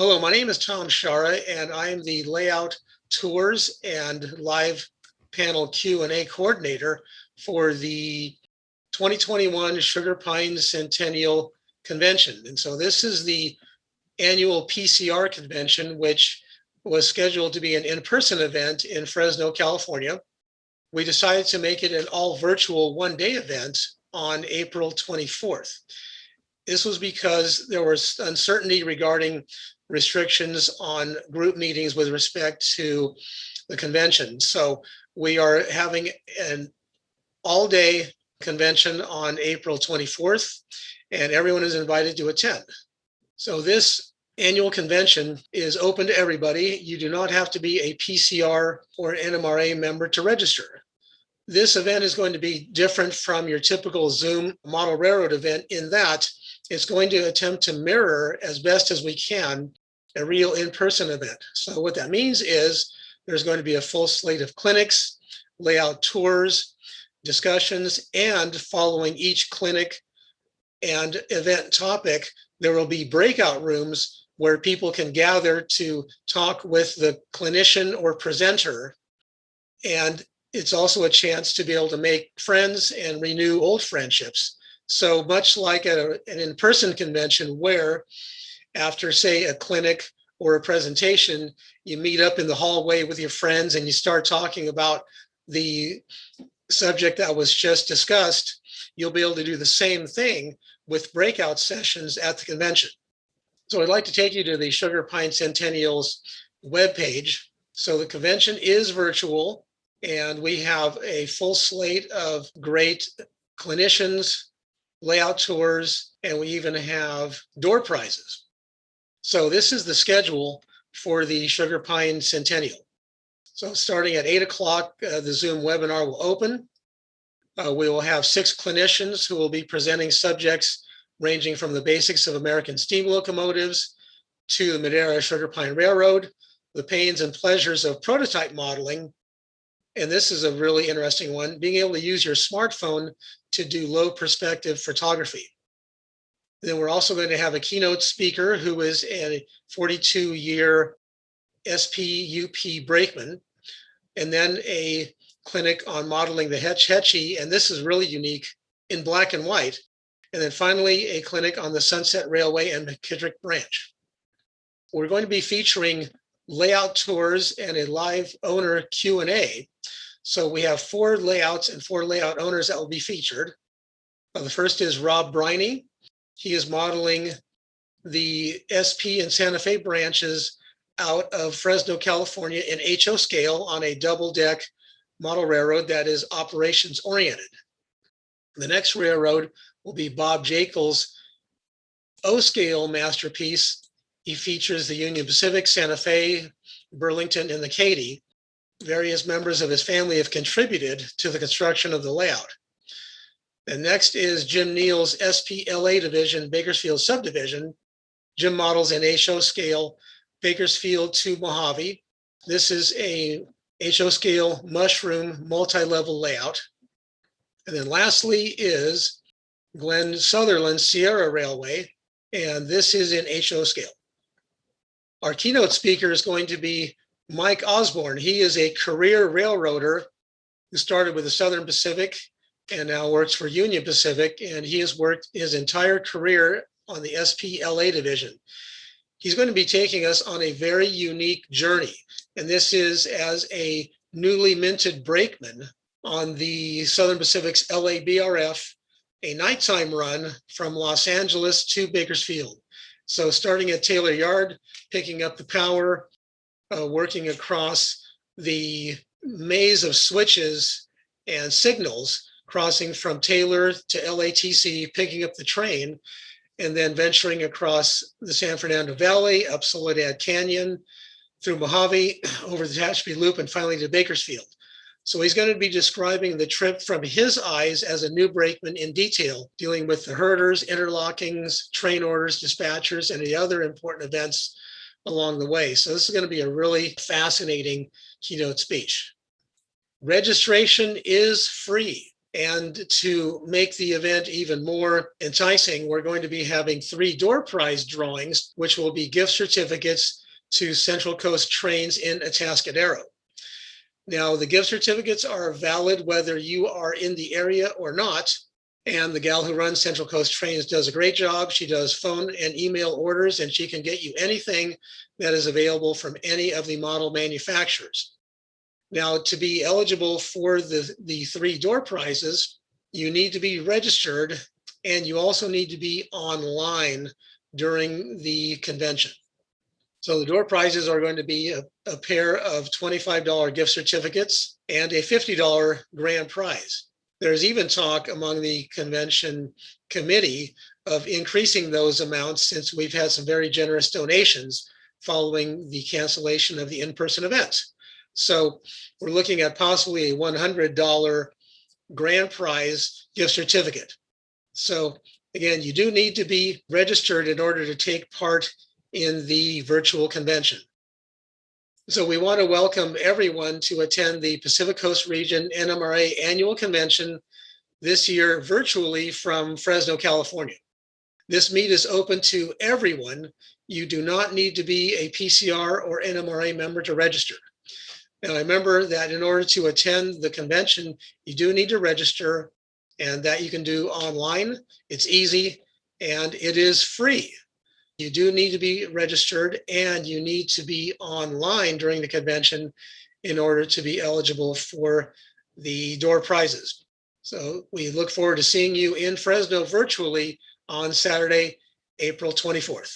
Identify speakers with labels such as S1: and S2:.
S1: Hello, my name is Tom Sciara, and I'm the layout tours and live panel Q&A coordinator for the 2021 Sugar Pine Centennial Convention. And so this is the annual PCR convention, which was scheduled to be an in-person event in Fresno, California. We decided to make it an all virtual one-day event on April 24th. This was because there was uncertainty regarding restrictions on group meetings with respect to the convention. So we are having an all-day convention on April 24th, and everyone is invited to attend. So this annual convention is open to everybody. You do not have to be a PCR or NMRA member to register. This event is going to be different from your typical Zoom model railroad event in that it's going to attempt to mirror as best as we can a real in-person event. So what that means is there's going to be a full slate of clinics, layout tours, discussions, and following each clinic and event topic, there will be breakout rooms where people can gather to talk with the clinician or presenter. And it's also a chance to be able to make friends and renew old friendships. So much like an in-person convention where after, say, a clinic or a presentation, you meet up in the hallway with your friends and you start talking about the subject that was just discussed, you'll be able to do the same thing with breakout sessions at the convention. So I'd like to take you to the Sugar Pine Centennial's webpage. So the convention is virtual, and we have a full slate of great clinicians, layout tours, and we even have door prizes. So this is the schedule for the Sugar Pine Centennial. So starting at 8 o'clock, the Zoom webinar will open. We will have 6 clinicians who will be presenting subjects ranging from the basics of American steam locomotives to the Madera Sugar Pine Railroad, the pains and pleasures of prototype modeling. And this is a really interesting one, being able to use your smartphone to do low perspective photography. Then we're also going to have a keynote speaker who is a 42-year SPUP brakeman, and then a clinic on modeling the Hetch Hetchy, and this is really unique, in black and white. And then finally, a clinic on the Sunset Railway and McKittrick Branch. We're going to be featuring layout tours and a live owner Q&A. So we have 4 layouts and 4 layout owners that will be featured. The first is Rob Briney. He is modeling the SP and Santa Fe branches out of Fresno, California in HO scale on a double-deck model railroad that is operations oriented. The next railroad will be Bob Jekyll's O-scale masterpiece. He features the Union Pacific, Santa Fe, Burlington, and the Katy. Various members of his family have contributed to the construction of the layout. And next is Jim Neal's SPLA division, Bakersfield subdivision. Jim models in HO scale, Bakersfield to Mojave. This is a HO scale mushroom multi-level layout. And then lastly is Glenn Sutherland's Sciara Railway, and this is in HO scale. Our keynote speaker is going to be Mike Osborne. He is a career railroader who started with the Southern Pacific and now works for Union Pacific, and he has worked his entire career on the SPLA division. He's going to be taking us on a very unique journey, and this is as a newly minted brakeman on the Southern Pacific's LABRF, a nighttime run from Los Angeles to Bakersfield. So starting at Taylor Yard, picking up the power, working across the maze of switches and signals, crossing from Taylor to LATC, picking up the train, and then venturing across the San Fernando Valley, up Soledad Canyon, through Mojave, over the Tehachapi Loop, and finally to Bakersfield. So he's going to be describing the trip from his eyes as a new brakeman in detail, dealing with the herders, interlockings, train orders, dispatchers, and the other important events along the way. So this is going to be a really fascinating keynote speech. Registration is free. And to make the event even more enticing, we're going to be having 3 door prize drawings, which will be gift certificates to Central Coast Trains in Atascadero. Now, the gift certificates are valid whether you are in the area or not. And the gal who runs Central Coast Trains does a great job. She does phone and email orders, and she can get you anything that is available from any of the model manufacturers. Now, to be eligible for the 3 door prizes, you need to be registered, and you also need to be online during the convention. So the door prizes are going to be a pair of $25 gift certificates and a $50 grand prize. There's even talk among the convention committee of increasing those amounts since we've had some very generous donations following the cancellation of the in-person events. So we're looking at possibly a $100 grand prize gift certificate. So again, you do need to be registered in order to take part in the virtual convention. So we want to welcome everyone to attend the Pacific Coast Region NMRA Annual Convention this year virtually from Fresno, California. This meet is open to everyone. You do not need to be a PCR or NMRA member to register. Now, remember that in order to attend the convention, you do need to register, and that you can do online. It's easy, and it is free. You do need to be registered, and you need to be online during the convention in order to be eligible for the door prizes. So we look forward to seeing you in Fresno virtually on Saturday, April 24th.